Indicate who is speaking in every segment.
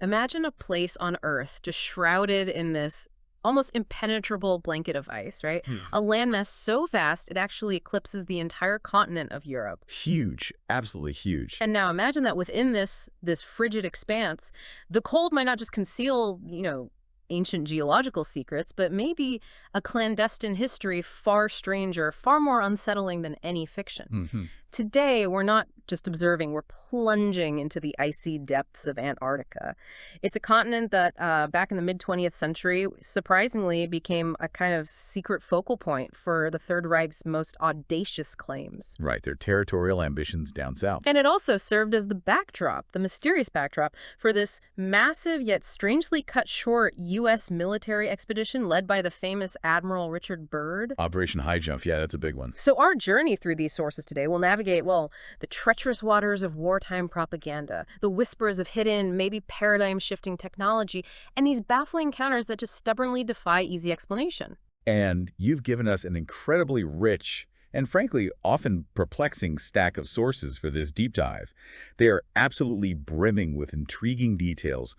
Speaker 1: Imagine a place on Earth just shrouded in this almost impenetrable blanket of ice, right?
Speaker 2: Hmm.
Speaker 1: A landmass so vast it actually eclipses the entire continent of Europe.
Speaker 2: Huge, absolutely huge.
Speaker 1: And now imagine that within this frigid expanse, the cold might not just conceal, ancient geological secrets, but maybe a clandestine history far stranger, far more unsettling than any fiction.
Speaker 2: Hmm.
Speaker 1: Today, we're not just observing, we're plunging into the icy depths of Antarctica. It's a continent that, back in the mid-20th century, surprisingly became a kind of secret focal point for the Third Reich's most audacious claims.
Speaker 2: Right, their territorial ambitions down south.
Speaker 1: And it also served as the backdrop, the mysterious backdrop, for this massive yet strangely cut short U.S. military expedition led by the famous Admiral Richard Byrd.
Speaker 2: Operation Highjump, yeah, that's a big one.
Speaker 1: So our journey through these sources today will navigate, well, the treacherous waters of wartime propaganda, the whispers of hidden, maybe paradigm-shifting technology, and these baffling encounters that just stubbornly defy easy explanation.
Speaker 2: And you've given us an incredibly rich and frankly often perplexing stack of sources for this deep dive. They are absolutely brimming with intriguing details,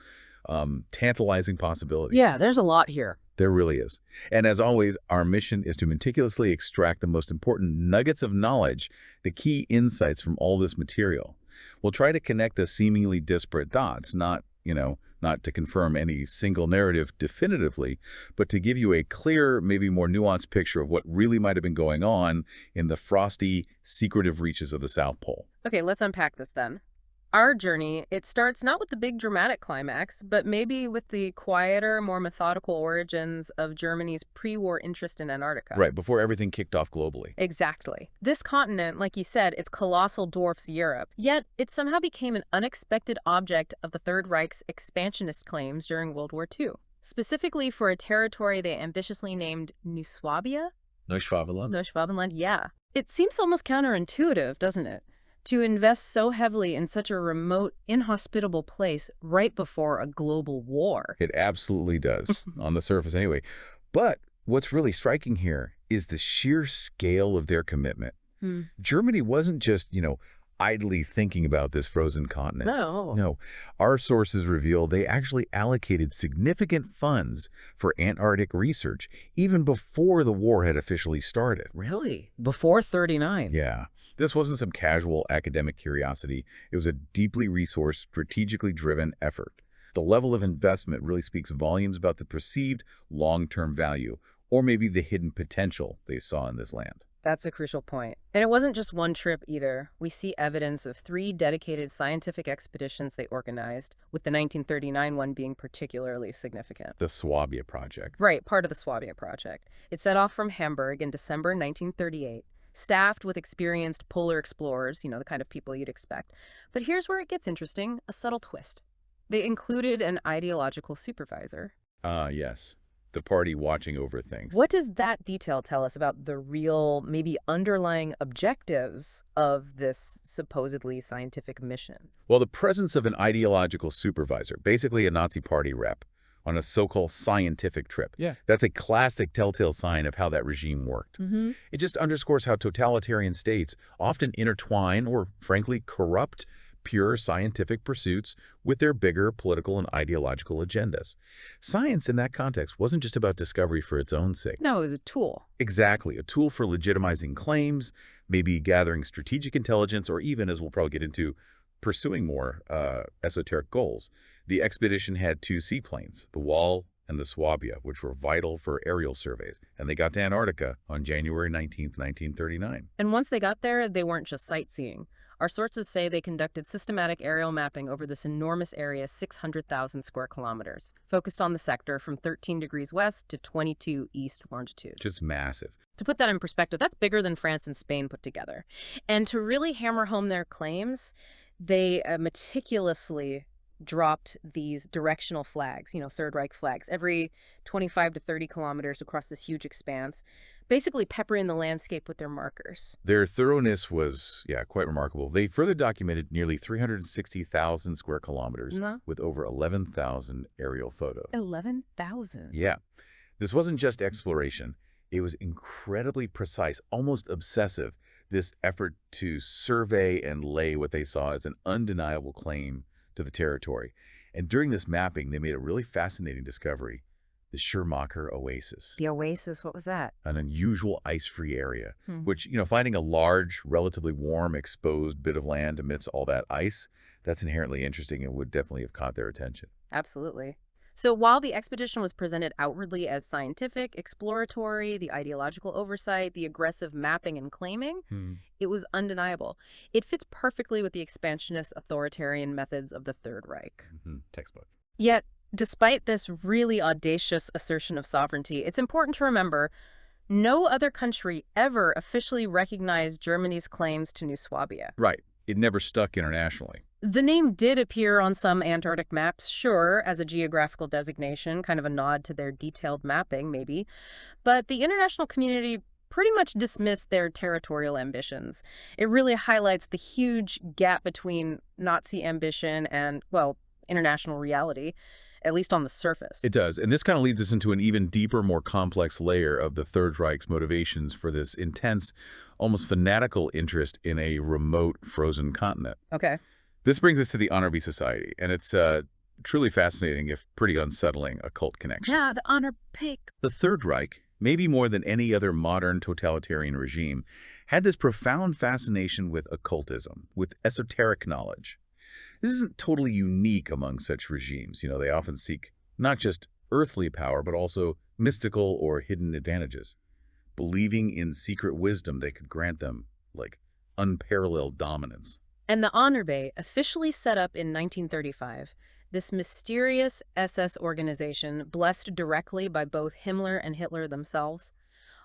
Speaker 2: tantalizing possibilities.
Speaker 1: Yeah, there's a lot here.
Speaker 2: There really is. And as always, our mission is to meticulously extract the most important nuggets of knowledge, the key insights from all this material. We'll try to connect the seemingly disparate dots, not to confirm any single narrative definitively, but to give you a clear, maybe more nuanced picture of what really might have been going on in the frosty, secretive reaches of the South Pole.
Speaker 1: Okay, let's unpack this then. Our journey, it starts not with the big dramatic climax, but maybe with the quieter, more methodical origins of Germany's pre-war interest in Antarctica.
Speaker 2: Right, before everything kicked off globally.
Speaker 1: Exactly. This continent, like you said, it's colossal dwarfs Europe, yet it somehow became an unexpected object of the Third Reich's expansionist claims during World War II, specifically for a territory they ambitiously named Neuschwabia?
Speaker 2: Neuschwabenland.
Speaker 1: Neuschwabenland, yeah. It seems almost counterintuitive, doesn't it? To invest so heavily in such a remote, inhospitable place right before a global war.
Speaker 2: It absolutely does, on the surface anyway. But what's really striking here is the sheer scale of their commitment. Germany wasn't just, idly thinking about this frozen continent.
Speaker 1: No.
Speaker 2: No, our sources reveal they actually allocated significant funds for Antarctic research even before the war had officially started.
Speaker 1: Really? Before 39?
Speaker 2: Yeah. This wasn't some casual academic curiosity. It was a deeply resourced, strategically driven effort. The level of investment really speaks volumes about the perceived long-term value, or maybe the hidden potential they saw in this land.
Speaker 1: That's a crucial point. And it wasn't just one trip either. We see evidence of 3 dedicated scientific expeditions they organized, with the 1939 one being particularly significant.
Speaker 2: The Swabia project.
Speaker 1: Right, part of the Swabia project. It set off from Hamburg in December 1938. Staffed with experienced polar explorers, the kind of people you'd expect. But here's where it gets interesting, a subtle twist. They included an ideological supervisor.
Speaker 2: Yes. The party watching over things.
Speaker 1: What does that detail tell us about the real, maybe underlying objectives of this supposedly scientific mission?
Speaker 2: Well, the presence of an ideological supervisor, basically a Nazi party rep, on a so-called scientific trip.
Speaker 1: Yeah.
Speaker 2: That's a classic telltale sign of how that regime worked. It just underscores how totalitarian states often intertwine or, frankly, corrupt pure scientific pursuits with their bigger political and ideological agendas. Science in that context wasn't just about discovery for its own sake.
Speaker 1: No, it was a tool.
Speaker 2: Exactly, a tool for legitimizing claims, maybe gathering strategic intelligence, or even, as we'll probably get into, pursuing more esoteric goals. The expedition had 2 seaplanes, the Wall and the Swabia, which were vital for aerial surveys, and they got to Antarctica on January 19th, 1939.
Speaker 1: And once they got there, they weren't just sightseeing. Our sources say they conducted systematic aerial mapping over this enormous area, 600,000 square kilometers, focused on the sector from 13 degrees west to 22 east longitude.
Speaker 2: Just massive.
Speaker 1: To put that in perspective, that's bigger than France and Spain put together. And to really hammer home their claims, they meticulously dropped these directional flags, Third Reich flags, every 25 to 30 kilometers across this huge expanse, basically peppering the landscape with their markers.
Speaker 2: Their thoroughness was, quite remarkable. They further documented nearly 360,000 square kilometers with over 11,000 aerial photos.
Speaker 1: 11,000?
Speaker 2: Yeah. This wasn't just exploration. It was incredibly precise, almost obsessive, this effort to survey and lay what they saw as an undeniable claim to the territory. And during this mapping, they made a really fascinating discovery, the Schermacher Oasis,
Speaker 1: The Oasis, what was that?
Speaker 2: an unusual ice-free area,
Speaker 1: Hmm.
Speaker 2: which, finding a large, relatively warm, exposed bit of land amidst all that ice, that's inherently interesting and would definitely have caught their attention.
Speaker 1: Absolutely. So while the expedition was presented outwardly as scientific, exploratory, the ideological oversight, the aggressive mapping and claiming,
Speaker 2: Hmm.
Speaker 1: it was undeniable. It fits perfectly with the expansionist authoritarian methods of the Third Reich.
Speaker 2: Textbook.
Speaker 1: Yet, despite this really audacious assertion of sovereignty, it's important to remember no other country ever officially recognized Germany's claims to New Swabia.
Speaker 2: Right. It never stuck internationally.
Speaker 1: The name did appear on some Antarctic maps, sure, as a geographical designation, kind of a nod to their detailed mapping, maybe. But the international community pretty much dismissed their territorial ambitions. It really highlights the huge gap between Nazi ambition and, well, international reality, at least on the surface.
Speaker 2: It does, and this kind of leads us into an even deeper, more complex layer of the Third Reich's motivations for this intense, almost fanatical interest in a remote, frozen continent.
Speaker 1: Okay.
Speaker 2: This brings us to the Ahnenerbe Society, and it's truly fascinating, if pretty unsettling, occult connection.
Speaker 1: Yeah, the honor pig.
Speaker 2: The Third Reich, maybe more than any other modern totalitarian regime, had this profound fascination with occultism, with esoteric knowledge. This isn't totally unique among such regimes. They often seek not just earthly power, but also mystical or hidden advantages, believing in secret wisdom that could grant them, like, unparalleled dominance.
Speaker 1: And the Ahnenerbe, officially set up in 1935, this mysterious SS organization blessed directly by both Himmler and Hitler themselves.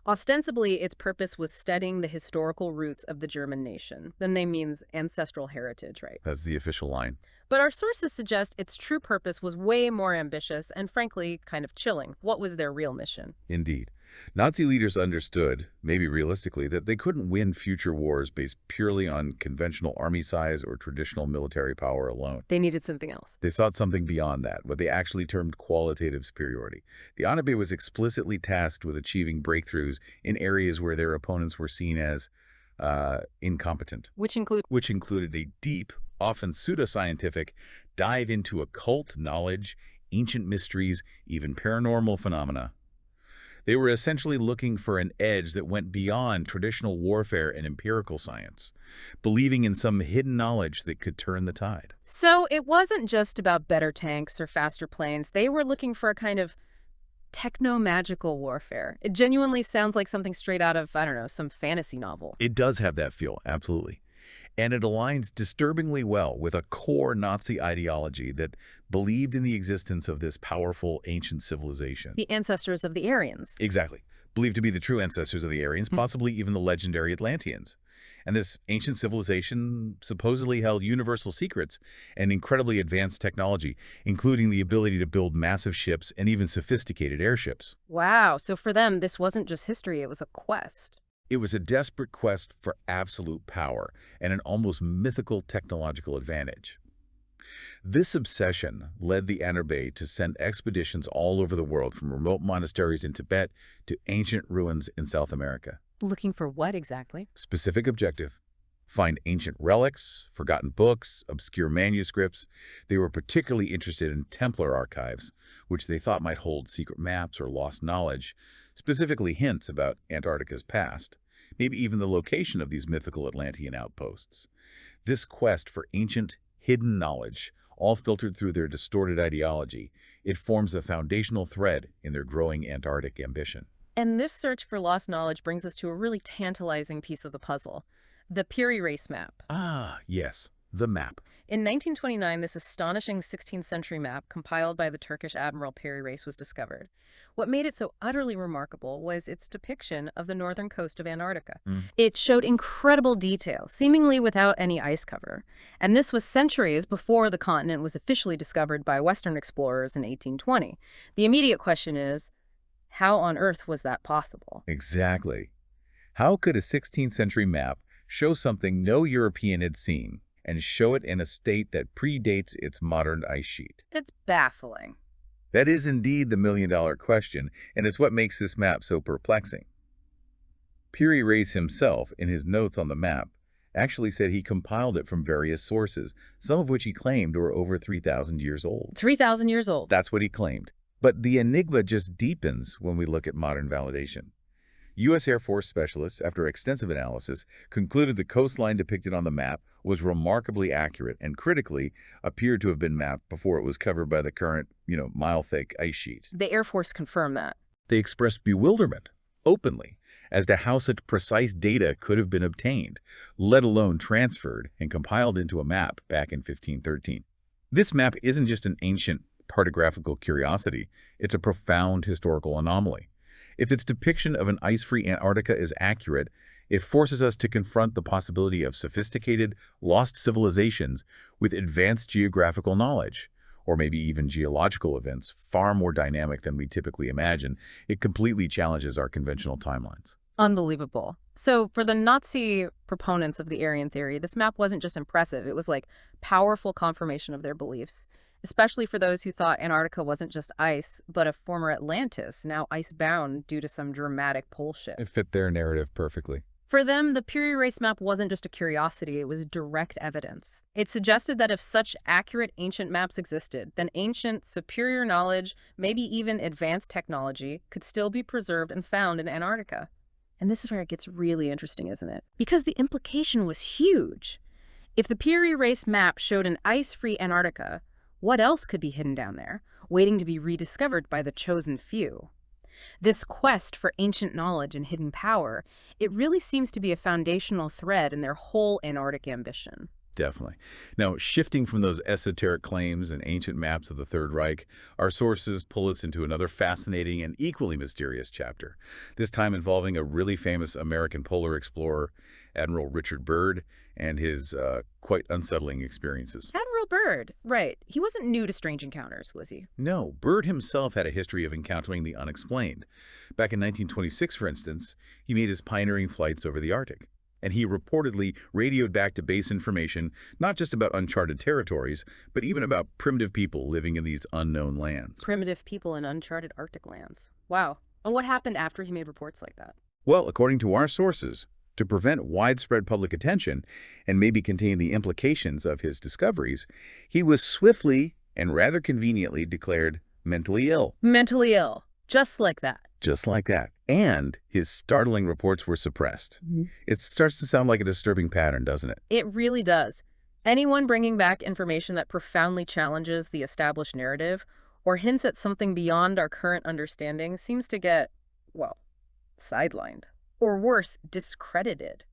Speaker 1: Ostensibly, its purpose was studying the historical roots of the German nation. The name means ancestral heritage, right?
Speaker 2: That's the official line.
Speaker 1: But our sources suggest its true purpose was way more ambitious and, frankly, kind of chilling. What was their real mission?
Speaker 2: Indeed. Nazi leaders understood, maybe realistically, that they couldn't win future wars based purely on conventional army size or traditional military power alone.
Speaker 1: They needed something else.
Speaker 2: They sought something beyond that, what they actually termed qualitative superiority. The Ahnenerbe was explicitly tasked with achieving breakthroughs in areas where their opponents were seen as incompetent,
Speaker 1: Which
Speaker 2: included a deep, often pseudoscientific, dive into occult knowledge, ancient mysteries, even paranormal phenomena. They were essentially looking for an edge that went beyond traditional warfare and empirical science, believing in some hidden knowledge that could turn the tide.
Speaker 1: So it wasn't just about better tanks or faster planes. They were looking for a kind of technomagical warfare. It genuinely sounds like something straight out of, I don't know, some fantasy novel.
Speaker 2: It does have that feel, absolutely. And it aligns disturbingly well with a core Nazi ideology that believed in the existence of this powerful ancient civilization.
Speaker 1: The ancestors of the Aryans.
Speaker 2: Exactly. Believed to be the true ancestors of the Aryans, possibly even the legendary Atlanteans. And this ancient civilization supposedly held universal secrets and incredibly advanced technology, including the ability to build massive ships and even sophisticated airships.
Speaker 1: Wow, so for them, this wasn't just history, it was a quest.
Speaker 2: It was a desperate quest for absolute power and an almost mythical technological advantage. This obsession led the Ahnenerbe to send expeditions all over the world, from remote monasteries in Tibet to ancient ruins in South America.
Speaker 1: Looking for what exactly?
Speaker 2: Specific objective: find ancient relics, forgotten books, obscure manuscripts. They were particularly interested in Templar archives, which they thought might hold secret maps or lost knowledge, specifically hints about Antarctica's past, maybe even the location of these mythical Atlantean outposts. This quest for ancient, hidden knowledge, all filtered through their distorted ideology, it forms a foundational thread in their growing Antarctic ambition.
Speaker 1: And this search for lost knowledge brings us to a really tantalizing piece of the puzzle, the Piri Reis map.
Speaker 2: Ah, yes, the map.
Speaker 1: In 1929, this astonishing 16th century map compiled by the Turkish Admiral Piri Reis was discovered. What made it so utterly remarkable was its depiction of the northern coast of Antarctica. It showed incredible detail, seemingly without any ice cover. And this was centuries before the continent was officially discovered by Western explorers in 1820. The immediate question is, how on earth was that possible?
Speaker 2: Exactly. How could a 16th century map show something no European had seen, and show it in a state that predates its modern ice sheet?
Speaker 1: It's baffling.
Speaker 2: That is indeed the million-dollar question, and it's what makes this map so perplexing. Piri Reis himself, in his notes on the map, actually said he compiled it from various sources, some of which he claimed were over 3,000 years old.
Speaker 1: 3,000 years old.
Speaker 2: That's what he claimed. But the enigma just deepens when we look at modern validation. U.S. Air Force specialists, after extensive analysis, concluded the coastline depicted on the map was remarkably accurate and critically appeared to have been mapped before it was covered by the current, mile-thick ice sheet.
Speaker 1: The Air Force confirmed that.
Speaker 2: They expressed bewilderment, openly, as to how such precise data could have been obtained, let alone transferred and compiled into a map back in 1513. This map isn't just an ancient cartographical curiosity, it's a profound historical anomaly. If its depiction of an ice-free Antarctica is accurate, it forces us to confront the possibility of sophisticated, lost civilizations with advanced geographical knowledge, or maybe even geological events far more dynamic than we typically imagine. It completely challenges our conventional timelines.
Speaker 1: Unbelievable. So for the Nazi proponents of the Aryan theory, this map wasn't just impressive, it was like powerful confirmation of their beliefs, especially for those who thought Antarctica wasn't just ice, but a former Atlantis, now icebound due to some dramatic pole shift.
Speaker 2: It fit their narrative perfectly.
Speaker 1: For them, the Piri Reis map wasn't just a curiosity, it was direct evidence. It suggested that if such accurate ancient maps existed, then ancient, superior knowledge, maybe even advanced technology, could still be preserved and found in Antarctica. And this is where it gets really interesting, isn't it? Because the implication was huge. If the Piri Reis map showed an ice-free Antarctica, what else could be hidden down there, waiting to be rediscovered by the chosen few? This quest for ancient knowledge and hidden power, it really seems to be a foundational thread in their whole Antarctic ambition.
Speaker 2: Definitely. Now, shifting from those esoteric claims and ancient maps of the Third Reich, our sources pull us into another fascinating and equally mysterious chapter, this time involving a really famous American polar explorer, Admiral Richard Byrd, and his quite unsettling experiences.
Speaker 1: Admiral Byrd, right. He wasn't new to strange encounters, was he?
Speaker 2: No, Byrd himself had a history of encountering the unexplained. Back in 1926, for instance, he made his pioneering flights over the Arctic. And he reportedly radioed back to base information not just about uncharted territories, but even about primitive people living in these unknown lands.
Speaker 1: Primitive people in uncharted Arctic lands. Wow. And what happened after he made reports like that?
Speaker 2: Well, according to our sources, to prevent widespread public attention and maybe contain the implications of his discoveries, he was swiftly and rather conveniently declared mentally ill.
Speaker 1: Mentally ill. Just like that.
Speaker 2: Just like that. And his startling reports were suppressed. It starts to sound like a disturbing pattern, doesn't it?
Speaker 1: It really does. Anyone bringing back information that profoundly challenges the established narrative or hints at something beyond our current understanding seems to get, well, sidelined. Or worse, discredited.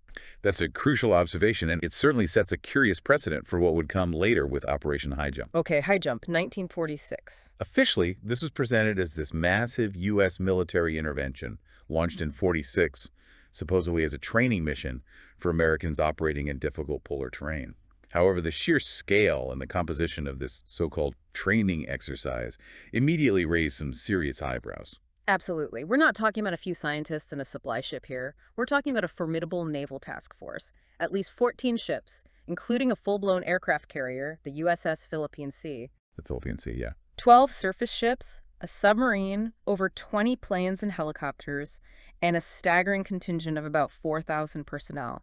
Speaker 2: That's a crucial observation, and it certainly sets a curious precedent for what would come later with Operation Highjump.
Speaker 1: Okay, Highjump, 1946.
Speaker 2: Officially, this was presented as this massive U.S. military intervention, launched in '46, supposedly as a training mission for Americans operating in difficult polar terrain. However, the sheer scale and the composition of this so-called training exercise immediately raised some serious eyebrows.
Speaker 1: Absolutely. We're not talking about a few scientists and a supply ship here. We're talking about a formidable naval task force. At least 14 ships, including a full-blown aircraft carrier, the USS Philippine Sea.
Speaker 2: The Philippine Sea, yeah.
Speaker 1: 12 surface ships, a submarine, over 20 planes and helicopters, and a staggering contingent of about 4,000 personnel.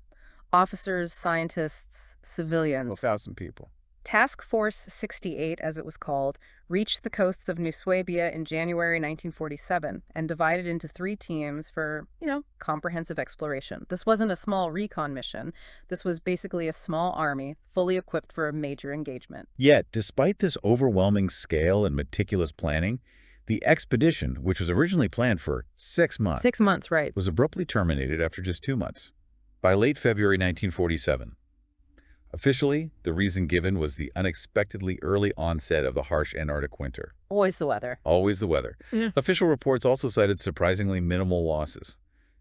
Speaker 1: Officers, scientists, civilians.
Speaker 2: 1,000 people.
Speaker 1: Task Force 68, as it was called, reached the coasts of Neuschwabia in January 1947 and divided into 3 teams for, comprehensive exploration. This wasn't a small recon mission. This was basically a small army, fully equipped for a major engagement.
Speaker 2: Yet, despite this overwhelming scale and meticulous planning, the expedition, which was originally planned for 6 months,
Speaker 1: 6 months, right,
Speaker 2: was abruptly terminated after just 2 months. By late February 1947, officially, the reason given was the unexpectedly early onset of the harsh Antarctic winter.
Speaker 1: Always the weather.
Speaker 2: Always the weather.
Speaker 1: Yeah.
Speaker 2: Official reports also cited surprisingly minimal losses.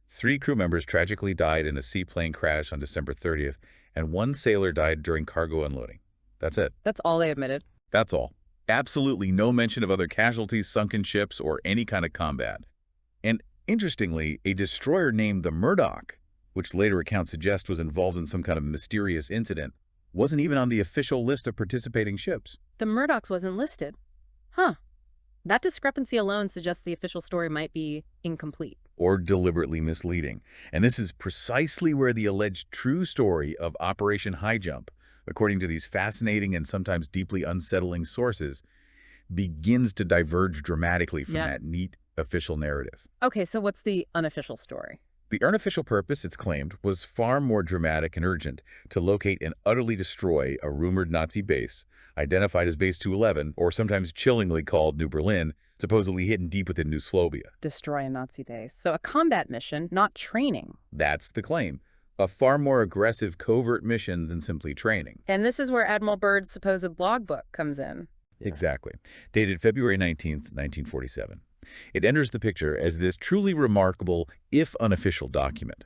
Speaker 2: 3 crew members tragically died in a seaplane crash on December 30th, and 1 sailor died during cargo unloading. That's it.
Speaker 1: That's all they admitted.
Speaker 2: That's all. Absolutely no mention of other casualties, sunken ships, or any kind of combat. And interestingly, a destroyer named the Murdoch, which later accounts suggest was involved in some kind of mysterious incident, wasn't even on the official list of participating ships.
Speaker 1: The Murdoch wasn't listed. Huh. That discrepancy alone suggests the official story might be incomplete.
Speaker 2: or deliberately misleading. And this is precisely where the alleged true story of Operation Highjump, according to these fascinating and sometimes deeply unsettling sources, begins to diverge dramatically from
Speaker 1: Yeah.
Speaker 2: that neat official narrative.
Speaker 1: Okay, so what's the unofficial story?
Speaker 2: The unofficial purpose, it's claimed, was far more dramatic and urgent: to locate and utterly destroy a rumored Nazi base, identified as Base 211, or sometimes chillingly called New Berlin, supposedly hidden deep within Neuschwabenland.
Speaker 1: Destroy a Nazi base. So a combat mission, not training.
Speaker 2: That's the claim. A far more aggressive covert mission than simply training.
Speaker 1: And this is where Admiral Byrd's supposed logbook comes in.
Speaker 2: Exactly. Dated February 19th, 1947. It enters the picture as this truly remarkable, if unofficial, document.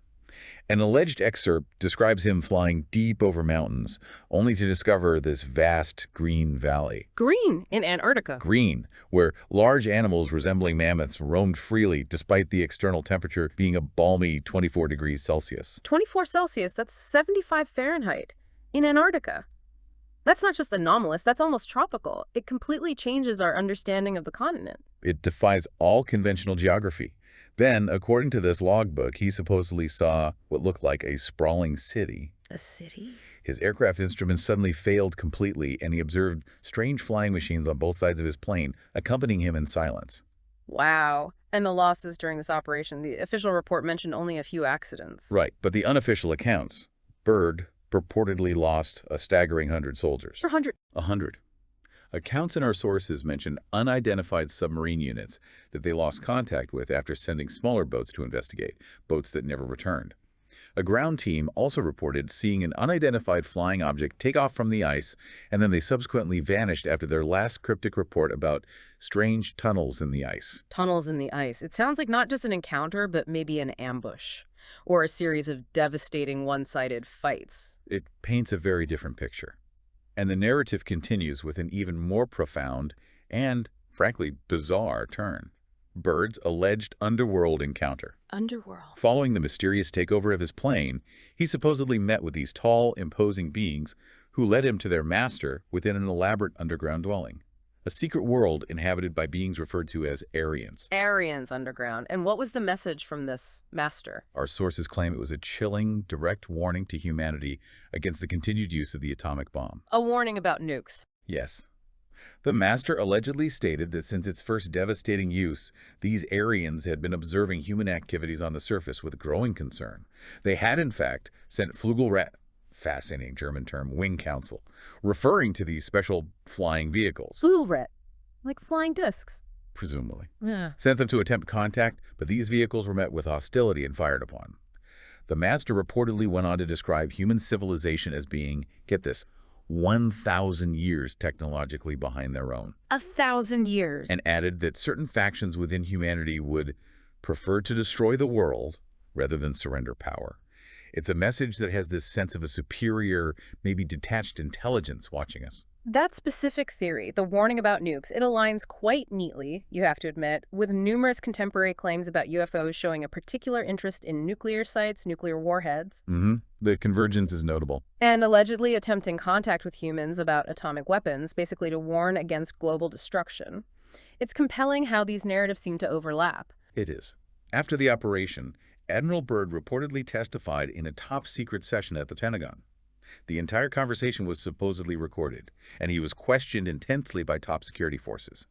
Speaker 2: An alleged excerpt describes him flying deep over mountains, only to discover this vast green valley.
Speaker 1: Green in Antarctica.
Speaker 2: Green, where large animals resembling mammoths roamed freely despite the external temperature being a balmy 24 degrees Celsius.
Speaker 1: 24 Celsius, that's 75 Fahrenheit. In Antarctica. That's not just anomalous, that's almost tropical. It completely changes our understanding of the continent.
Speaker 2: It defies all conventional geography. Then, according to this logbook, he supposedly saw what looked like a sprawling city.
Speaker 1: A city?
Speaker 2: His aircraft instruments suddenly failed completely, and he observed strange flying machines on both sides of his plane, accompanying him in silence.
Speaker 1: Wow. And the losses during this operation, the official report mentioned only a few accidents.
Speaker 2: Right, but the unofficial accounts, Byrd purportedly lost a staggering 100 soldiers.
Speaker 1: 400.
Speaker 2: 100. Accounts in our sources mention unidentified submarine units that they lost contact with after sending smaller boats to investigate, boats that never returned. A ground team also reported seeing an unidentified flying object take off from the ice, and then they subsequently vanished after their last cryptic report about strange tunnels in the ice.
Speaker 1: Tunnels in the ice. It sounds like not just an encounter, but maybe an ambush. Or a series of devastating one-sided fights.
Speaker 2: It paints a very different picture. And the narrative continues with an even more profound and, frankly, bizarre turn. Byrd's alleged underworld encounter.
Speaker 1: Underworld.
Speaker 2: Following the mysterious takeover of his plane, he supposedly met with these tall, imposing beings who led him to their master within an elaborate underground dwelling. A secret world inhabited by beings referred to as Aryans.
Speaker 1: Aryans underground. And what was the message from this master?
Speaker 2: Our sources claim it was a chilling, direct warning to humanity against the continued use of the atomic bomb.
Speaker 1: A warning about nukes.
Speaker 2: Yes. The master allegedly stated that since its first devastating use, these Aryans had been observing human activities on the surface with growing concern. They had, in fact, sent Flugelrat, fascinating German term, wing council, referring to these special flying vehicles.
Speaker 1: Flugelrat. Like flying discs.
Speaker 2: Presumably.
Speaker 1: Yeah.
Speaker 2: Sent them to attempt contact, but these vehicles were met with hostility and fired upon. The master reportedly went on to describe human civilization as being, get this, 1,000 years technologically behind their own.
Speaker 1: 1,000 years.
Speaker 2: And added that certain factions within humanity would prefer to destroy the world rather than surrender power. It's a message that has this sense of a superior, maybe detached intelligence watching us.
Speaker 1: That specific theory, the warning about nukes, it aligns quite neatly, you have to admit, with numerous contemporary claims about UFOs showing a particular interest in nuclear sites, nuclear warheads.
Speaker 2: The convergence is notable.
Speaker 1: And allegedly attempting contact with humans about atomic weapons, basically to warn against global destruction. It's compelling how these narratives seem to overlap.
Speaker 2: It is. After the operation, Admiral Byrd reportedly testified in a top-secret session at the Pentagon. The entire conversation was supposedly recorded, and he was questioned intensely by top security forces.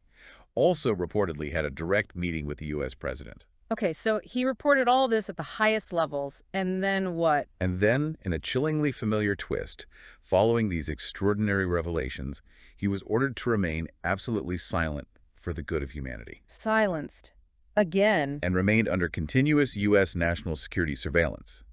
Speaker 2: Also reportedly had a direct meeting with the U.S. president.
Speaker 1: Okay, so he reported all this at the highest levels, and then what?
Speaker 2: And then, in a chillingly familiar twist, following these extraordinary revelations, he was ordered to remain absolutely silent for the good of humanity.
Speaker 1: Silenced. Again.
Speaker 2: And remained under continuous U.S. national security surveillance.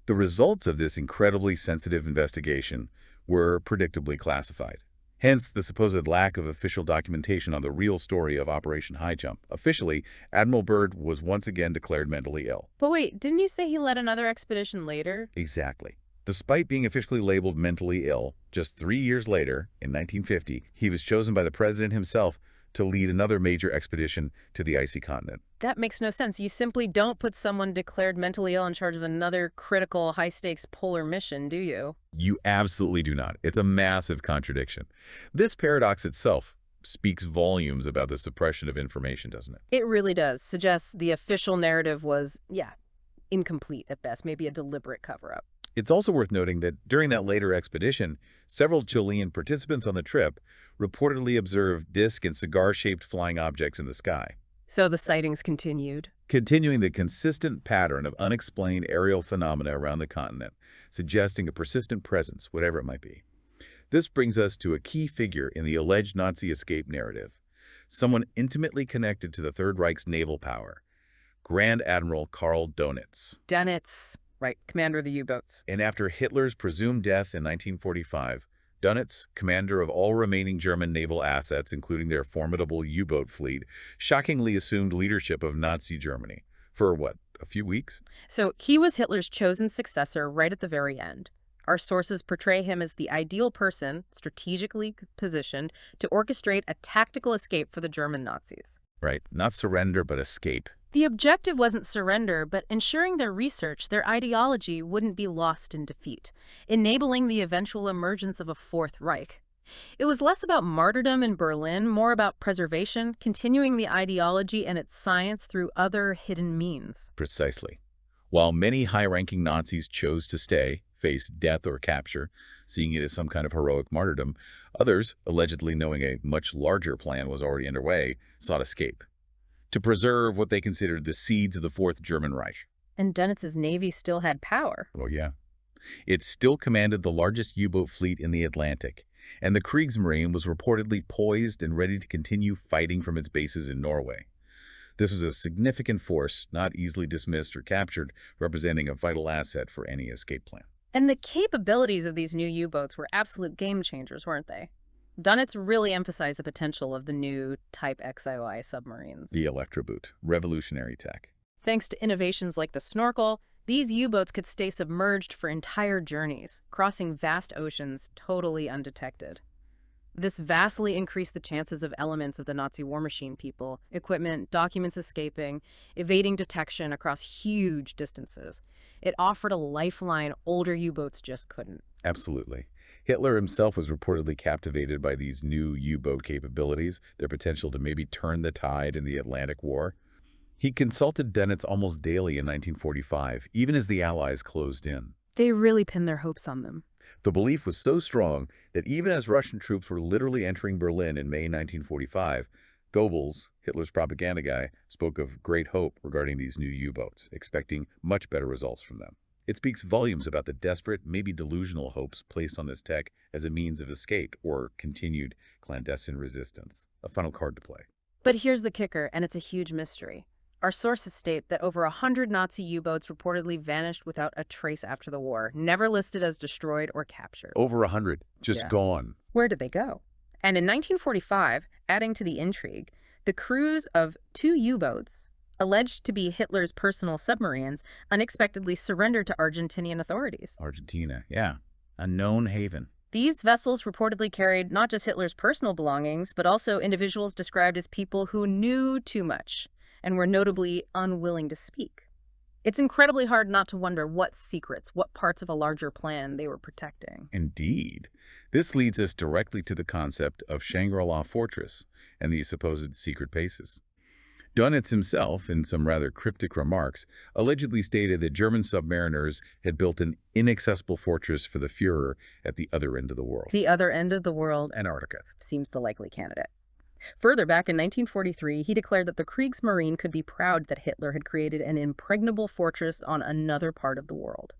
Speaker 2: The results of this incredibly sensitive investigation were predictably classified. Hence, the supposed lack of official documentation on the real story of Operation Highjump. Officially, Admiral Byrd was once again declared mentally ill.
Speaker 1: But wait, didn't you say he led another expedition later?
Speaker 2: Exactly. Despite being officially labeled mentally ill, just 3 years later, in 1950, he was chosen by the president himself to lead another major expedition to the icy continent.
Speaker 1: That makes no sense. You simply don't put someone declared mentally ill in charge of another critical, high-stakes polar mission, do you?
Speaker 2: You absolutely do not. It's a massive contradiction. This paradox itself speaks volumes about the suppression of information, doesn't it?
Speaker 1: It really does. Suggests the official narrative was, yeah, incomplete at best, maybe a deliberate cover-up.
Speaker 2: It's also worth noting that during that later expedition, several Chilean participants on the trip reportedly observed disc and cigar-shaped flying objects in the sky,
Speaker 1: So the sightings continued.
Speaker 2: continuing the consistent pattern of unexplained aerial phenomena around the continent, suggesting a persistent presence, whatever it might be. This brings us to a key figure in the alleged Nazi escape narrative, someone intimately connected to the Third Reich's naval power, Grand Admiral Karl Dönitz.
Speaker 1: Dönitz, right, commander of the U-boats.
Speaker 2: And after Hitler's presumed death in 1945, Dönitz, commander of all remaining German naval assets, including their formidable U-boat fleet, shockingly assumed leadership of Nazi Germany. For what, a few weeks?
Speaker 1: So he was Hitler's chosen successor right at the very end. Our sources portray him as the ideal person, strategically positioned, to orchestrate a tactical escape for the German Nazis.
Speaker 2: Right, not surrender, but escape.
Speaker 1: The objective wasn't surrender, but ensuring their research, their ideology, wouldn't be lost in defeat, enabling the eventual emergence of a Fourth Reich. It was less about martyrdom in Berlin, more about preservation, continuing the ideology and its science through other hidden means.
Speaker 2: Precisely. While many high-ranking Nazis chose to stay, face death or capture, seeing it as some kind of heroic martyrdom, others, allegedly knowing a much larger plan was already underway, sought escape to preserve what they considered the seeds of the Fourth German Reich.
Speaker 1: And Dönitz's navy still had power.
Speaker 2: Oh, yeah. It still commanded the largest U-boat fleet in the Atlantic, and the Kriegsmarine was reportedly poised and ready to continue fighting from its bases in Norway. This was a significant force, not easily dismissed or captured, representing a vital asset for any escape plan.
Speaker 1: And the capabilities of these new U-boats were absolute game changers, weren't they? Dönitz really emphasized the potential of the new Type XII submarines.
Speaker 2: The Electroboot, revolutionary tech.
Speaker 1: Thanks to innovations like the snorkel, these U-boats could stay submerged for entire journeys, crossing vast oceans totally undetected. This vastly increased the chances of elements of the Nazi war machine people, equipment, documents escaping, evading detection across huge distances. It offered a lifeline older U-boats just couldn't.
Speaker 2: Absolutely. Hitler himself was reportedly captivated by these new U-boat capabilities, their potential to maybe turn the tide in the Atlantic War. He consulted Dönitz almost daily in 1945, even as the Allies closed in.
Speaker 1: They really pinned their hopes on them.
Speaker 2: The belief was so strong that even as Russian troops were literally entering Berlin in May 1945, Goebbels, Hitler's propaganda guy, spoke of great hope regarding these new U-boats, expecting much better results from them. It speaks volumes about the desperate, maybe delusional hopes placed on this tech as a means of escape or continued clandestine resistance, a final card to play.
Speaker 1: But here's the kicker, and it's a huge mystery. Our sources state that over 100 Nazi U-boats reportedly vanished without a trace after the war, never listed as destroyed or captured.
Speaker 2: Over 100, just gone.
Speaker 1: Where did they go? And in 1945, adding to the intrigue, the crews of 2 U-boats, alleged to be Hitler's personal submarines, unexpectedly surrendered to Argentinian authorities.
Speaker 2: Argentina, yeah. A known haven.
Speaker 1: These vessels reportedly carried not just Hitler's personal belongings, but also individuals described as people who knew too much and were notably unwilling to speak. It's incredibly hard not to wonder what secrets, what parts of a larger plan they were protecting.
Speaker 2: Indeed. This leads us directly to the concept of Shangri-La Fortress and these supposed secret bases. Dönitz himself, in some rather cryptic remarks, allegedly stated that German submariners had built an inaccessible fortress for the Führer at the other end of the world.
Speaker 1: The other end of the world,
Speaker 2: Antarctica.
Speaker 1: Seems the likely candidate. Further back in 1943, he declared that the Kriegsmarine could be proud that Hitler had created an impregnable fortress on another part of the world.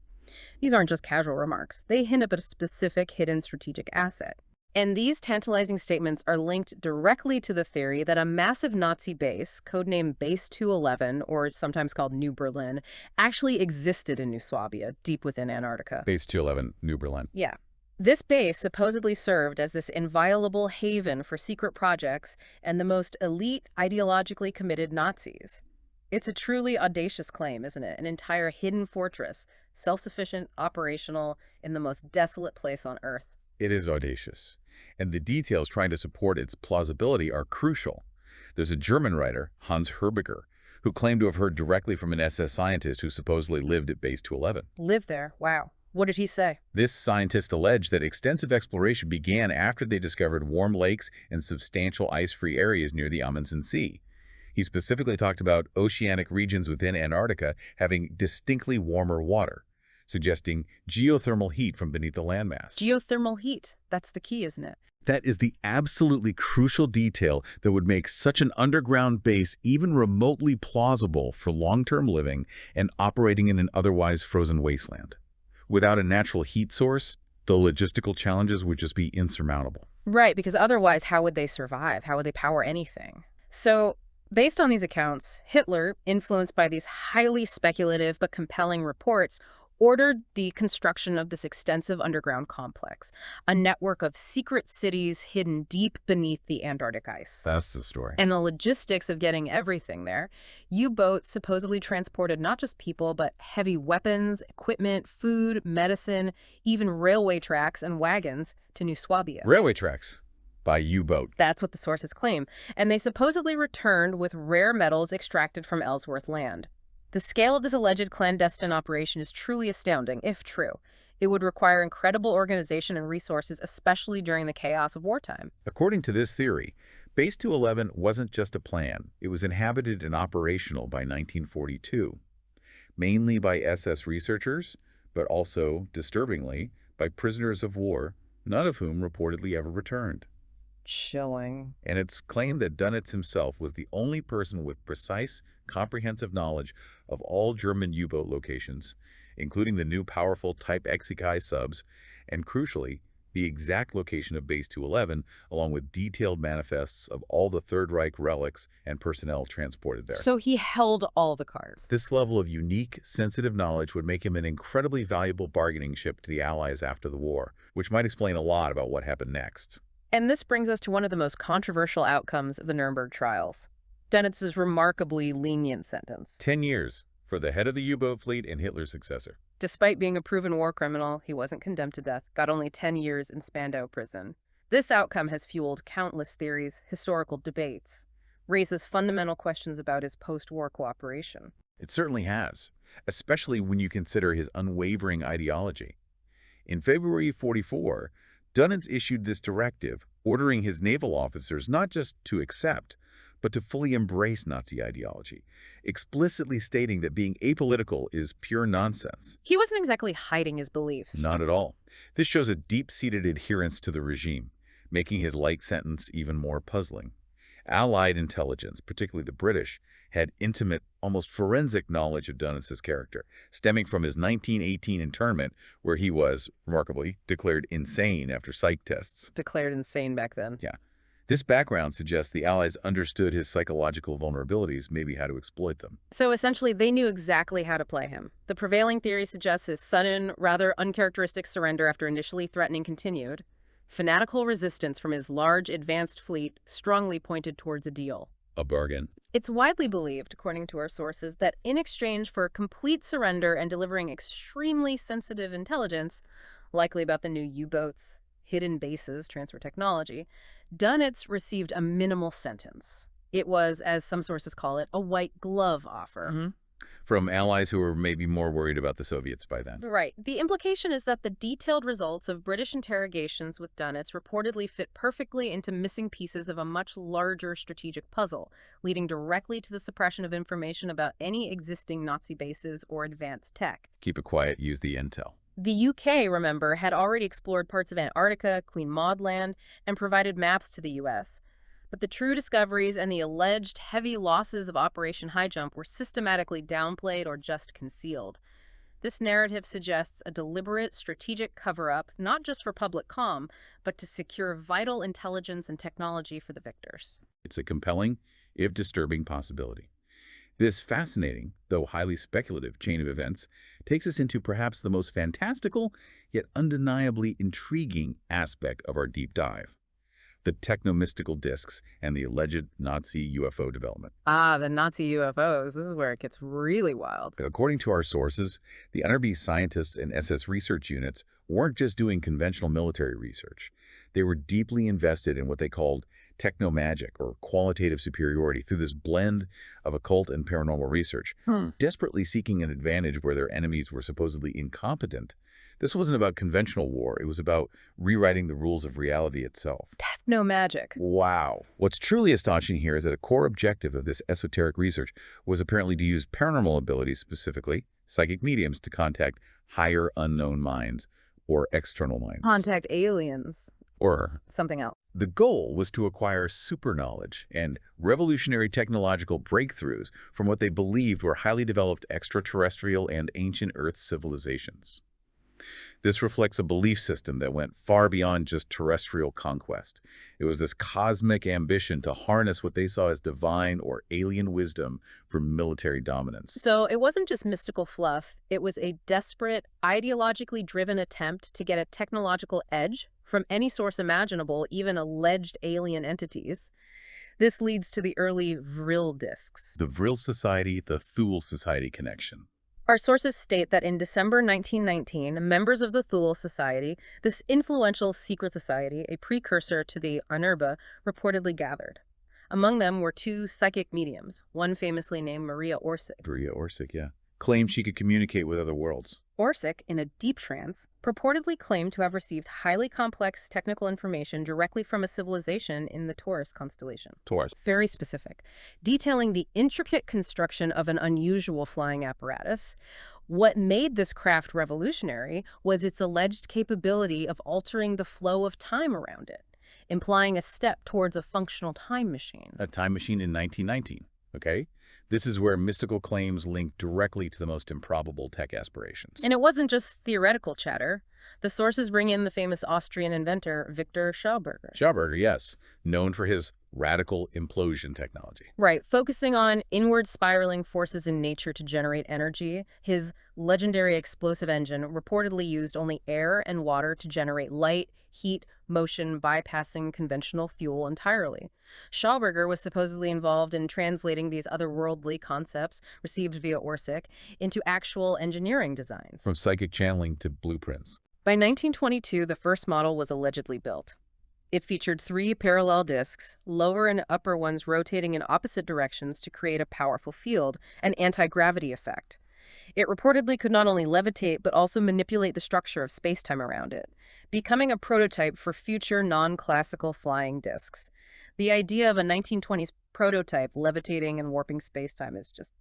Speaker 1: These aren't just casual remarks. They hint at a specific hidden strategic asset. And these tantalizing statements are linked directly to the theory that a massive Nazi base, codenamed Base 211, or sometimes called New Berlin, actually existed in New Swabia, deep within Antarctica.
Speaker 2: Base 211, New Berlin.
Speaker 1: Yeah. This base supposedly served as this inviolable haven for secret projects and the most elite, ideologically committed Nazis. It's a truly audacious claim, isn't it? An entire hidden fortress, self-sufficient, operational, in the most desolate place on Earth.
Speaker 2: It is audacious, and the details trying to support its plausibility are crucial. There's a German writer, Hans Herbiger, who claimed to have heard directly from an SS scientist who supposedly lived at Base 211.
Speaker 1: Lived there? Wow. What did he say?
Speaker 2: This scientist alleged that extensive exploration began after they discovered warm lakes and substantial ice-free areas near the Amundsen Sea. He specifically talked about oceanic regions within Antarctica having distinctly warmer water, suggesting geothermal heat from beneath the landmass.
Speaker 1: Geothermal heat. That's the key, isn't it?
Speaker 2: That is the absolutely crucial detail that would make such an underground base even remotely plausible for long-term living and operating in an otherwise frozen wasteland. Without a natural heat source, the logistical challenges would just be insurmountable.
Speaker 1: Right, because otherwise, how would they survive? How would they power anything? So, based on these accounts, Hitler, influenced by these highly speculative but compelling reports, ordered the construction of this extensive underground complex, a network of secret cities hidden deep beneath the Antarctic ice.
Speaker 2: That's the story.
Speaker 1: And the logistics of getting everything there, U-boats supposedly transported not just people, but heavy weapons, equipment, food, medicine, even railway tracks and wagons to New Swabia.
Speaker 2: Railway tracks by U-boat.
Speaker 1: That's what the sources claim. And they supposedly returned with rare metals extracted from Ellsworth land. The scale of this alleged clandestine operation is truly astounding, if true. It would require incredible organization and resources, especially during the chaos of wartime.
Speaker 2: According to this theory, Base 211 wasn't just a plan. It was inhabited and operational by 1942, mainly by SS researchers, but also, disturbingly, by prisoners of war, none of whom reportedly ever returned.
Speaker 1: Chilling.
Speaker 2: And it's claimed that Dönitz himself was the only person with precise, comprehensive knowledge of all German U-boat locations, including the new powerful Type Xi subs, and crucially, the exact location of Base 211, along with detailed manifests of all the Third Reich relics and personnel transported there.
Speaker 1: So he held all the cards.
Speaker 2: This level of unique, sensitive knowledge would make him an incredibly valuable bargaining chip to the Allies after the war, which might explain a lot about what happened next.
Speaker 1: And this brings us to one of the most controversial outcomes of the Nuremberg trials, Dönitz's remarkably lenient sentence.
Speaker 2: 10 years for the head of the U-boat fleet and Hitler's successor.
Speaker 1: Despite being a proven war criminal, he wasn't condemned to death, got only 10 years in Spandau prison. This outcome has fueled countless theories, historical debates, raises fundamental questions about his post-war cooperation.
Speaker 2: It certainly has, especially when you consider his unwavering ideology. In February 1944, Dönitz issued this directive, ordering his naval officers not just to accept, but to fully embrace Nazi ideology, explicitly stating that being apolitical is pure nonsense.
Speaker 1: He wasn't exactly hiding his beliefs.
Speaker 2: Not at all. This shows a deep-seated adherence to the regime, making his light sentence even more puzzling. Allied intelligence, particularly the British, had intimate, almost forensic knowledge of Dönitz's character, stemming from his 1918 internment, where he was, remarkably, declared insane after psych tests.
Speaker 1: Declared insane back then.
Speaker 2: Yeah. This background suggests the Allies understood his psychological vulnerabilities, maybe how to exploit them.
Speaker 1: So essentially, they knew exactly how to play him. The prevailing theory suggests his sudden, rather uncharacteristic surrender after initially threatening continued. Fanatical resistance from his large, advanced fleet strongly pointed towards a deal.
Speaker 2: A bargain.
Speaker 1: It's widely believed, according to our sources, that in exchange for complete surrender and delivering extremely sensitive intelligence, likely about the new U-boats, hidden bases, transfer technology, Dönitz received a minimal sentence. It was, as some sources call it, a white glove offer.
Speaker 2: From allies who were maybe more worried about the Soviets by then.
Speaker 1: Right. The implication is that the detailed results of British interrogations with Dönitz reportedly fit perfectly into missing pieces of a much larger strategic puzzle, leading directly to the suppression of information about any existing Nazi bases or advanced tech.
Speaker 2: Keep it quiet, use the intel.
Speaker 1: The UK, remember, had already explored parts of Antarctica, Queen Maud Land, and provided maps to the US. But the true discoveries and the alleged heavy losses of Operation Highjump were systematically downplayed or just concealed. This narrative suggests a deliberate, strategic cover-up, not just for public comm, but to secure vital intelligence and technology for the victors.
Speaker 2: It's a compelling, if disturbing, possibility. This fascinating, though highly speculative, chain of events takes us into perhaps the most fantastical, yet undeniably intriguing aspect of our deep dive: the techno-mystical discs and the alleged Nazi UFO development.
Speaker 1: Ah, the Nazi UFOs. This is where it gets really wild.
Speaker 2: According to our sources, the Ahnenerbe scientists and SS research units weren't just doing conventional military research. They were deeply invested in what they called Technomagic, or qualitative superiority, through this blend of occult and paranormal research. Desperately seeking an advantage where their enemies were supposedly incompetent, This wasn't about conventional war. It was about rewriting the rules of reality itself.
Speaker 1: Technomagic.
Speaker 2: Wow. What's truly astonishing here is that a core objective of this esoteric research was apparently to use paranormal abilities, specifically psychic mediums, to contact higher unknown minds or external minds.
Speaker 1: Contact aliens.
Speaker 2: Or
Speaker 1: Something else.
Speaker 2: the goal was to acquire super knowledge and revolutionary technological breakthroughs from what they believed were highly developed extraterrestrial and ancient Earth civilizations. This reflects a belief system that went far beyond just terrestrial conquest. It was this cosmic ambition to harness what they saw as divine or alien wisdom for military dominance.
Speaker 1: So it wasn't just mystical fluff. It was a desperate, ideologically driven attempt to get a technological edge from any source imaginable, even alleged alien entities. This leads to the early Vril discs.
Speaker 2: The Vril Society, the Thule Society connection.
Speaker 1: Our sources state that in December 1919, members of the Thule Society, this influential secret society, a precursor to the Ahnenerbe, reportedly gathered. Among them were two psychic mediums, one famously named Maria Orsic.
Speaker 2: Maria Orsic, yeah. Claimed she could communicate with other worlds.
Speaker 1: Orsic, in a deep trance, purportedly claimed to have received highly complex technical information directly from a civilization in the Taurus constellation.
Speaker 2: Taurus.
Speaker 1: Very specific, detailing the intricate construction of an unusual flying apparatus. What made this craft revolutionary was its alleged capability of altering the flow of time around it, implying a step towards a functional time machine.
Speaker 2: A time machine in 1919, okay? This is where mystical claims link directly to the most improbable tech aspirations.
Speaker 1: And it wasn't just theoretical chatter. The sources bring in the famous Austrian inventor, Victor Schauberger.
Speaker 2: Schauberger, yes, known for his radical implosion technology.
Speaker 1: Right, focusing on inward spiraling forces in nature to generate energy. His legendary explosive engine reportedly used only air and water to generate light, heat, motion, bypassing conventional fuel entirely. Schauberger was supposedly involved in translating these otherworldly concepts received via Orsic into actual engineering designs.
Speaker 2: From psychic channeling to blueprints.
Speaker 1: By 1922, the first model was allegedly built. It featured 3 parallel discs, lower and upper ones rotating in opposite directions to create a powerful field, an anti-gravity effect. It reportedly could not only levitate, but also manipulate the structure of spacetime around it, becoming a prototype for future non-classical flying discs. The idea of a 1920s prototype levitating and warping spacetime is just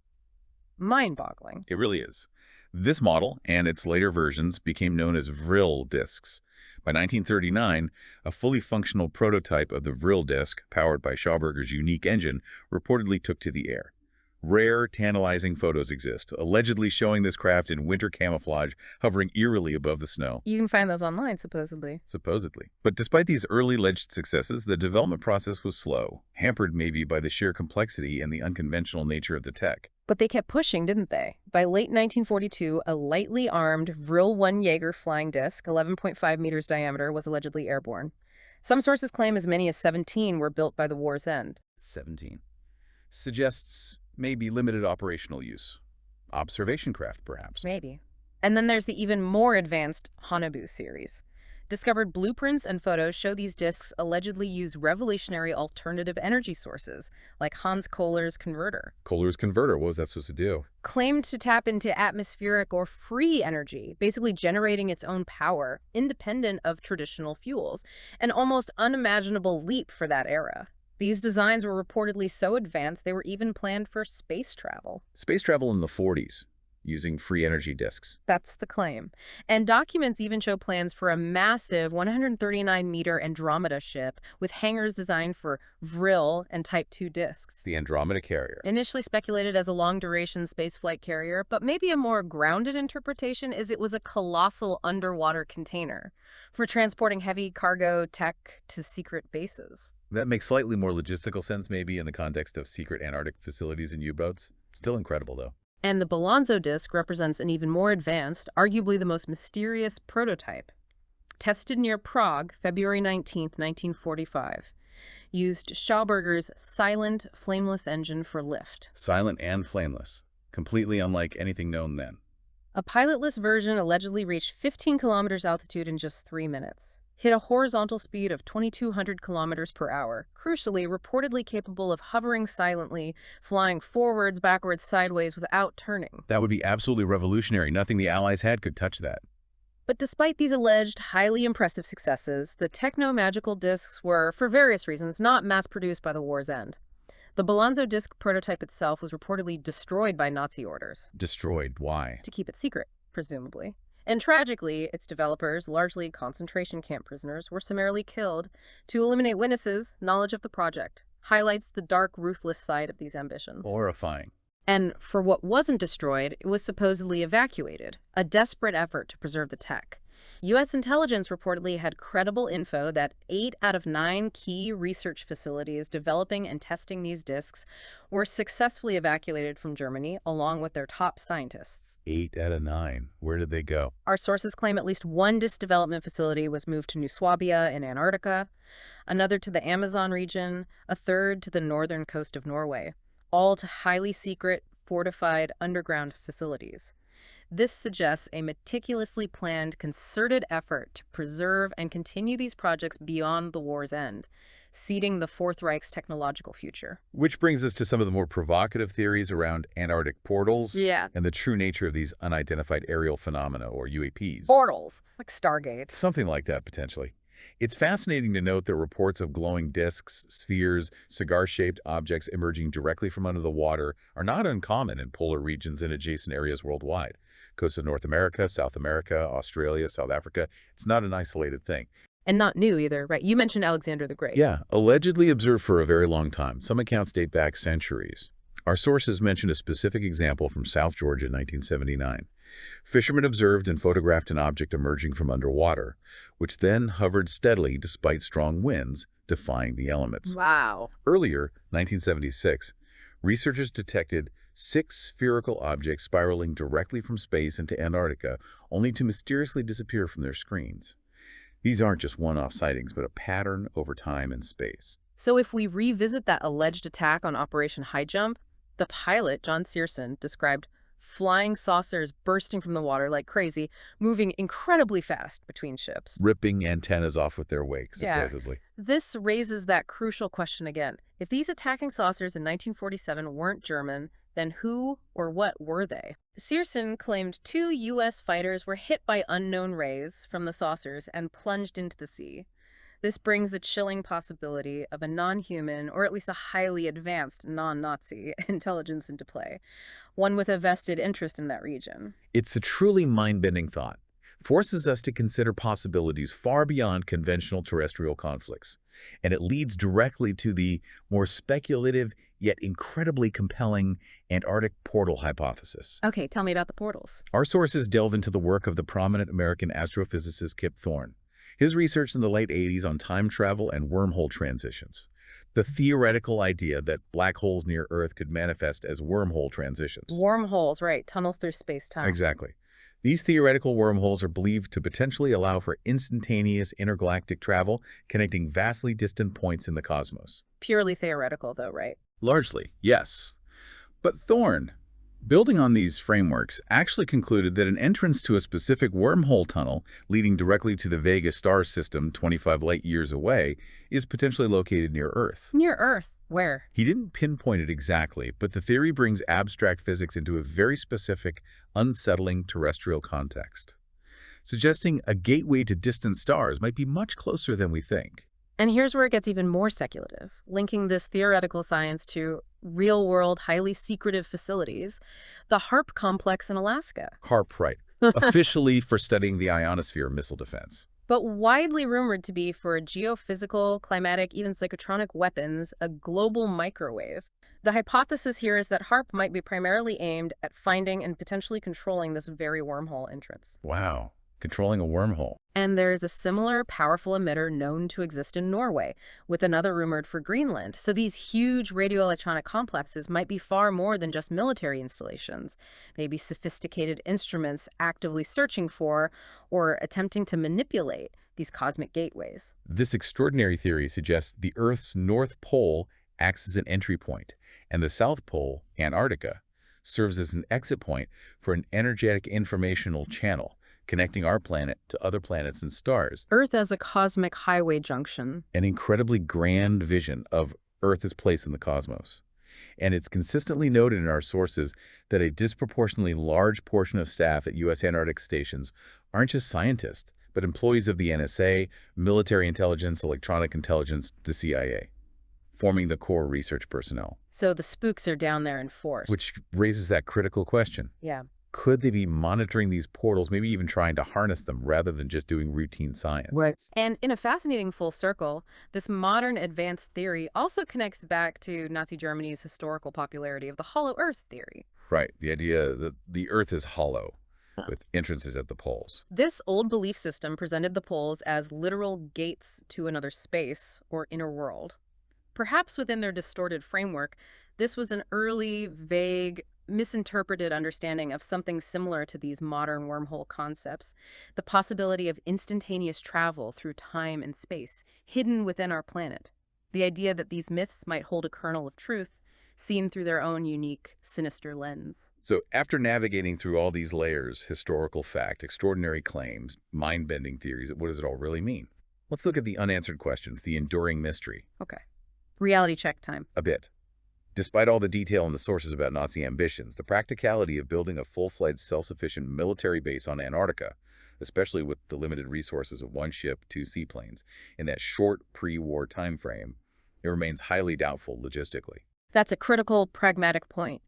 Speaker 1: mind-boggling.
Speaker 2: It really is. This model and its later versions became known as Vril discs. By 1939, a fully functional prototype of the Vril disc, powered by Schauberger's unique engine, reportedly took to the air. Rare, tantalizing photos exist, allegedly showing this craft in winter camouflage, hovering eerily above the snow.
Speaker 1: You can find those online, supposedly.
Speaker 2: Supposedly. But despite these early alleged successes, the development process was slow, hampered maybe by the sheer complexity and the unconventional nature of the tech.
Speaker 1: But they kept pushing, didn't they? By late 1942, a lightly armed Vril 1 Jaeger flying disc, 11.5 meters diameter, was allegedly airborne. Some sources claim as many as 17 were built by the war's end.
Speaker 2: 17. Suggests maybe limited operational use. Observation craft, perhaps.
Speaker 1: Maybe. And then there's the even more advanced Ahnenerbe series. Discovered blueprints and photos show these discs allegedly use revolutionary alternative energy sources, like Hans Kohler's converter.
Speaker 2: Kohler's converter, what was that supposed to do?
Speaker 1: Claimed to tap into atmospheric or free energy, basically generating its own power, independent of traditional fuels, an almost unimaginable leap for that era. These designs were reportedly so advanced they were even planned for space travel.
Speaker 2: Space travel in the 40s, using free energy disks.
Speaker 1: That's the claim. And documents even show plans for a massive 139-meter Andromeda ship with hangars designed for Vril and Type 2 disks.
Speaker 2: The Andromeda carrier.
Speaker 1: Initially speculated as a long-duration spaceflight carrier, but maybe a more grounded interpretation is it was a colossal underwater container for transporting heavy cargo tech to secret bases.
Speaker 2: That makes slightly more logistical sense maybe in the context of secret Antarctic facilities and U-boats. Still incredible, though.
Speaker 1: And the Bolonzo disc represents an even more advanced, arguably the most mysterious prototype. Tested near Prague, February 19, 1945. Used Schauberger's silent, flameless engine for lift.
Speaker 2: Silent and flameless. Completely unlike anything known then.
Speaker 1: A pilotless version allegedly reached 15 kilometers altitude in just 3 minutes. Hit a horizontal speed of 2,200 kilometers per hour, crucially reportedly capable of hovering silently, flying forwards, backwards, sideways without turning.
Speaker 2: That would be absolutely revolutionary. Nothing the Allies had could touch that.
Speaker 1: But despite these alleged highly impressive successes, the technomagical discs were, for various reasons, not mass-produced by the war's end. The Balanzo disc prototype itself was reportedly destroyed by Nazi orders.
Speaker 2: Destroyed. Why?
Speaker 1: To keep it secret, presumably. And tragically, its developers, largely concentration camp prisoners, were summarily killed to eliminate witnesses' knowledge of the project. Highlights the dark, ruthless side of these ambitions.
Speaker 2: Horrifying.
Speaker 1: And for what wasn't destroyed, it was supposedly evacuated, a desperate effort to preserve the tech. U.S. intelligence reportedly had credible info that 8 out of 9 key research facilities developing and testing these disks were successfully evacuated from Germany, along with their top scientists.
Speaker 2: 8 out of 9. Where did they go?
Speaker 1: Our sources claim at least one disk development facility was moved to Swabia in Antarctica, another to the Amazon region, a third to the northern coast of Norway, all to highly secret, fortified underground facilities. This suggests a meticulously planned, concerted effort to preserve and continue these projects beyond the war's end, seeding the Fourth Reich's technological future.
Speaker 2: Which brings us to some of the more provocative theories around Antarctic portals and the true nature of these unidentified aerial phenomena, or UAPs.
Speaker 1: Portals, like Stargate.
Speaker 2: Something like that, potentially. It's fascinating to note that reports of glowing disks, spheres, cigar-shaped objects emerging directly from under the water are not uncommon in polar regions and adjacent areas worldwide. Coast of North America, South America, Australia, South Africa. It's not an isolated thing.
Speaker 1: And not new either, right? You mentioned Alexander the Great.
Speaker 2: Yeah, allegedly observed for a very long time. Some accounts date back centuries. Our sources mentioned a specific example from South Georgia in 1979. Fishermen observed and photographed an object emerging from underwater, which then hovered steadily despite strong winds, defying the elements.
Speaker 1: Wow.
Speaker 2: Earlier, 1976, researchers detected 6 spherical objects spiraling directly from space into Antarctica, only to mysteriously disappear from their screens. These aren't just one-off sightings, but a pattern over time and space.
Speaker 1: So if we revisit that alleged attack on Operation Highjump, the pilot, John Searson, described flying saucers bursting from the water like crazy, moving incredibly fast between ships.
Speaker 2: Ripping antennas off with their wake, supposedly.
Speaker 1: Yeah. This raises that crucial question again. If these attacking saucers in 1947 weren't German, then who or what were they? Searson claimed 2 U.S. fighters were hit by unknown rays from the saucers and plunged into the sea. This brings the chilling possibility of a non-human, or at least a highly advanced non-Nazi, intelligence into play, one with a vested interest in that region.
Speaker 2: It's a truly mind-bending thought. Forces us to consider possibilities far beyond conventional terrestrial conflicts, and it leads directly to the more speculative yet incredibly compelling Antarctic portal hypothesis.
Speaker 1: Okay, tell me about the portals.
Speaker 2: Our sources delve into the work of the prominent American astrophysicist Kip Thorne. His research in the late 80s on time travel and wormhole transitions. The theoretical idea that black holes near Earth could manifest as wormhole transitions.
Speaker 1: Wormholes, right. Tunnels through space-time.
Speaker 2: Exactly. These theoretical wormholes are believed to potentially allow for instantaneous intergalactic travel, connecting vastly distant points in the cosmos.
Speaker 1: Purely theoretical, though, right?
Speaker 2: Largely, yes. But Thorne, building on these frameworks, actually concluded that an entrance to a specific wormhole tunnel leading directly to the Vega star system 25 light-years away is potentially located near Earth.
Speaker 1: Near Earth? Where?
Speaker 2: He didn't pinpoint it exactly, but the theory brings abstract physics into a very specific, unsettling terrestrial context, suggesting a gateway to distant stars might be much closer than we think.
Speaker 1: And here's where it gets even more speculative, linking this theoretical science to real-world, highly secretive facilities, the HARP complex in Alaska.
Speaker 2: HARP, right. Officially for studying the ionosphere missile defense.
Speaker 1: But widely rumored to be for geophysical, climatic, even psychotronic weapons, a global microwave. The hypothesis here is that HARP might be primarily aimed at finding and potentially controlling this very wormhole entrance.
Speaker 2: Wow. Controlling a wormhole.
Speaker 1: And there's a similar powerful emitter known to exist in Norway, with another rumored for Greenland. So these huge radioelectronic complexes might be far more than just military installations, maybe sophisticated instruments actively searching for or attempting to manipulate these cosmic gateways.
Speaker 2: This extraordinary theory suggests the Earth's North Pole acts as an entry point, and the South Pole, Antarctica, serves as an exit point for an energetic informational channel, connecting our planet to other planets and stars.
Speaker 1: Earth as a cosmic highway junction.
Speaker 2: An incredibly grand vision of Earth's place in the cosmos. And it's consistently noted in our sources that a disproportionately large portion of staff at U.S. Antarctic stations aren't just scientists, but employees of the NSA, military intelligence, electronic intelligence, the CIA, forming the core research personnel.
Speaker 1: So the spooks are down there in force.
Speaker 2: Which raises that critical question.
Speaker 1: Yeah.
Speaker 2: Could they be monitoring these portals, maybe even trying to harness them rather than just doing routine science?
Speaker 1: Right. And in a fascinating full circle, this modern advanced theory also connects back to Nazi Germany's historical popularity of the hollow Earth theory.
Speaker 2: Right. The idea that the Earth is hollow, with entrances at the poles.
Speaker 1: This old belief system presented the poles as literal gates to another space or inner world. Perhaps within their distorted framework, this was an early, vague, misinterpreted understanding of something similar to these modern wormhole concepts, the possibility of instantaneous travel through time and space, hidden within our planet. The idea that these myths might hold a kernel of truth, seen through their own unique, sinister lens.
Speaker 2: So after navigating through all these layers, historical fact, extraordinary claims, mind-bending theories, what does it all really mean? Let's look at the unanswered questions, the enduring mystery.
Speaker 1: Okay. Reality check time.
Speaker 2: A bit. Despite all the detail in the sources about Nazi ambitions, the practicality of building a full-fledged self-sufficient military base on Antarctica, especially with the limited resources of one ship, 2 seaplanes, in that short pre-war time frame, it remains highly doubtful logistically.
Speaker 1: That's a critical, pragmatic point.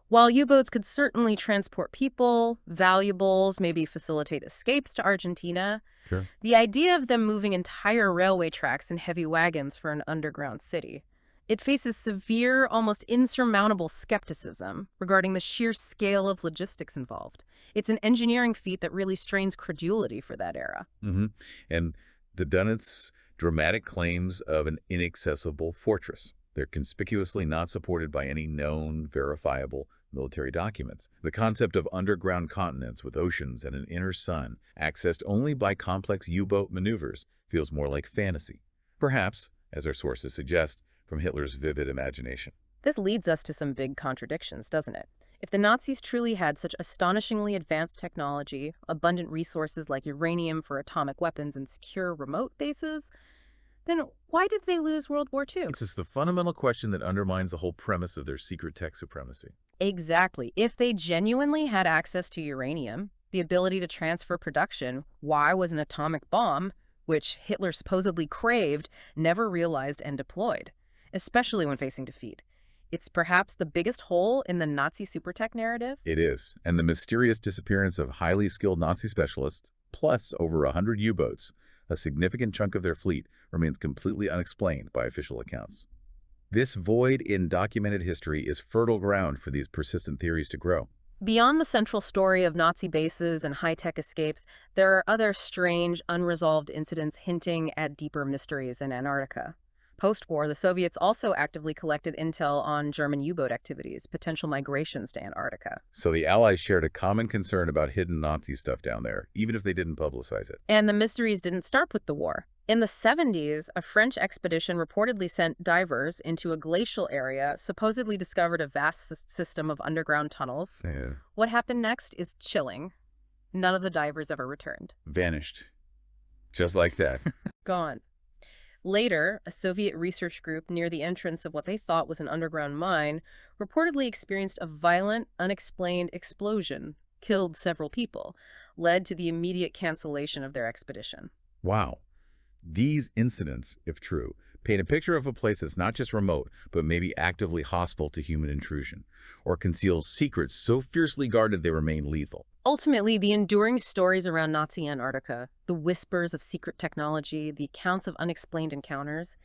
Speaker 1: While U-boats could certainly transport people, valuables, maybe facilitate escapes to Argentina,
Speaker 2: Sure.
Speaker 1: the idea of them moving entire railway tracks and heavy wagons for an underground city, it faces severe, almost insurmountable skepticism regarding the sheer scale of logistics involved. It's an engineering feat that really strains credulity for that era.
Speaker 2: And the Dunnits' dramatic claims of an inaccessible fortress. They're conspicuously not supported by any known, verifiable military documents. The concept of underground continents with oceans and an inner sun, accessed only by complex U-boat maneuvers, feels more like fantasy. Perhaps, as our sources suggest, from Hitler's vivid imagination.
Speaker 1: This leads us to some big contradictions, doesn't it? If the Nazis truly had such astonishingly advanced technology, abundant resources like uranium for atomic weapons and secure remote bases, then why did they lose World War II?
Speaker 2: This is the fundamental question that undermines the whole premise of their secret tech supremacy.
Speaker 1: Exactly. If they genuinely had access to uranium, the ability to transfer production, why was an atomic bomb, which Hitler supposedly craved, never realized and deployed, especially when facing defeat? It's perhaps the biggest hole in the Nazi supertech narrative.
Speaker 2: It is. And the mysterious disappearance of highly skilled Nazi specialists, plus over 100 U-boats, a significant chunk of their fleet, remains completely unexplained by official accounts. This void in documented history is fertile ground for these persistent theories to grow.
Speaker 1: Beyond the central story of Nazi bases and high-tech escapes, there are other strange, unresolved incidents hinting at deeper mysteries in Antarctica. Post-war, the Soviets also actively collected intel on German U-boat activities, potential migrations to Antarctica.
Speaker 2: So the Allies shared a common concern about hidden Nazi stuff down there, even if they didn't publicize it.
Speaker 1: And the mysteries didn't start with the war. In the 70s, a French expedition reportedly sent divers into a glacial area, supposedly discovered a vast system of underground tunnels.
Speaker 2: Yeah.
Speaker 1: What happened next is chilling. None of the divers ever returned.
Speaker 2: Vanished. Just like that.
Speaker 1: Gone. Later, a Soviet research group near the entrance of what they thought was an underground mine reportedly experienced a violent, unexplained explosion, killed several people, led to the immediate cancellation of their expedition.
Speaker 2: Wow. These incidents, if true, paint a picture of a place that's not just remote, but maybe actively hostile to human intrusion, or conceals secrets so fiercely guarded they remain lethal.
Speaker 1: Ultimately, the enduring stories around Nazi Antarctica, the whispers of secret technology, the accounts of unexplained encounters,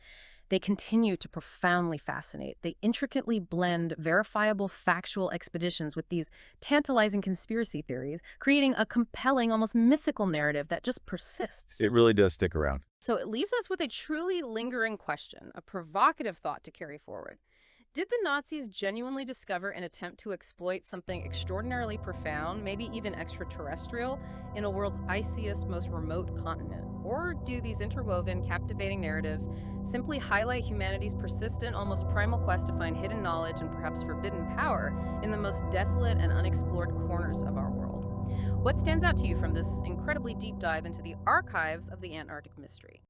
Speaker 1: they continue to profoundly fascinate. They intricately blend verifiable factual expeditions with these tantalizing conspiracy theories, creating a compelling, almost mythical narrative that just persists.
Speaker 2: It really does stick around.
Speaker 1: So it leaves us with a truly lingering question, a provocative thought to carry forward. Did the Nazis genuinely discover and attempt to exploit something extraordinarily profound, maybe even extraterrestrial, in a world's iciest, most remote continent? Or do these interwoven, captivating narratives simply highlight humanity's persistent, almost primal quest to find hidden knowledge and perhaps forbidden power in the most desolate and unexplored corners of our world? What stands out to you from this incredibly deep dive into the archives of the Antarctic mystery?